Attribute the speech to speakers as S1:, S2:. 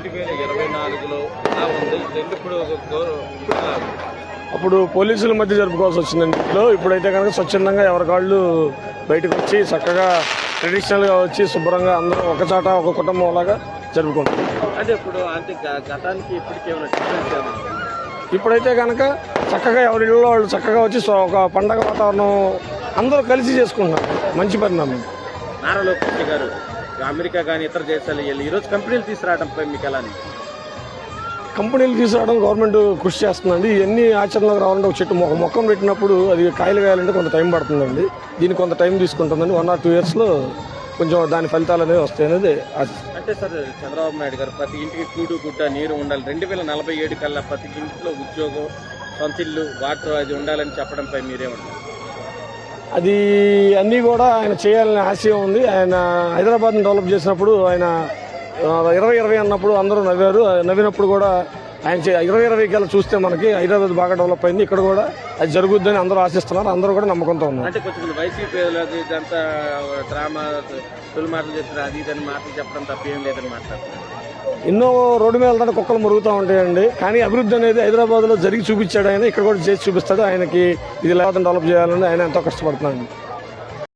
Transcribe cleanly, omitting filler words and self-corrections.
S1: 2024లో ఎలా ఉంది ఇప్పుడు ఎలా ఉంది?
S2: అప్పుడు పోలీసుల మధ్య జరుపుకోవాల్సి వచ్చిందండి ఇంట్లో. ఇప్పుడైతే కనుక స్వచ్ఛందంగా ఎవరికాళ్ళు బయటకు వచ్చి చక్కగా ట్రెడిషనల్గా వచ్చి శుభ్రంగా అందరూ ఒకచాట ఒక కుటుంబం లాగా జరుపుకుంటారు.
S1: అంటే ఇప్పుడు అంటే గతానికి ఇప్పటికి ఏమైనా డిఫరెన్స్ ఏమైనా?
S2: ఇప్పుడైతే కనుక చక్కగా ఎవరి ఇళ్ళలో వాళ్ళు చక్కగా వచ్చి ఒక పండగ వాతావరణం అందరూ కలిసి చేసుకుంటున్నారు. మంచి పరిణామం.
S1: నారా లోకేష్ గారు అమెరికా కానీ ఇతర దేశాలు వెళ్ళి ఈరోజు కంపెనీలు తీసుకురావడంపై మీకు ఎలా అనిపిస్తుంది?
S2: కంపెనీలు తీసుకురావడం గవర్నమెంట్ కృషి చేస్తుందండి. ఇవన్నీ ఆచరణలోకి రావాలంటే ఒక చెట్టు ఒక మొక్కను పెట్టినప్పుడు అది కాయలు కాయాలంటే కొంత టైం పడుతుందండి. దీనికి కొంత టైం తీసుకుంటుందండి. 1 or 2 yearsలో కొంచెం దాని ఫలితాలు అనేవి వస్తాయి అనేది ఆశ.
S1: అంటే సార్ చంద్రబాబు నాయుడు గారు ప్రతి ఇంటికి కూడు గుడ్డ నీరు ఉండాలి, 2047 కల్లా ప్రతి ఇంట్లో ఉద్యోగం, సొంత ఇల్లు, వాటర్ అది ఉండాలని చెప్పడంపై మీరేమంటారు?
S2: అది అన్నీ కూడా ఆయన చేయాలనే ఆశయం ఉంది. ఆయన హైదరాబాద్ని డెవలప్ చేసినప్పుడు ఆయన 2020 అన్నప్పుడు అందరూ నవ్వారు. నవ్వినప్పుడు కూడా ఆయన 2020 కల్లా చూస్తే మనకి హైదరాబాద్ బాగా డెవలప్ అయింది. ఇక్కడ కూడా అది జరుగుద్దని అందరూ ఆశిస్తున్నారు. అందరూ కూడా నమ్మకంతో ఉన్నారు.
S1: అంటే కొంచెం వైసీపీ ఇదంతా డ్రామా తొలి మాటలు చెప్తారు, అది ఇదని మాటలు చెప్పడం తప్ప ఏం లేదని మాట్లాడుతున్నారు.
S2: ఎన్నో రోడ్డు మీద వెళ్తానే కుక్కలు మురుగుతూ ఉంటాయండి. కానీ అభివృద్ధి అనేది హైదరాబాద్లో జరిగి చూపించాడు ఆయన. ఇక్కడ కూడా చేసి చూపిస్తాడు. ఆయనకి ఇది లేకపోతే డెవలప్ చేయాలని ఆయన ఎంతో కష్టపడుతున్నాడు.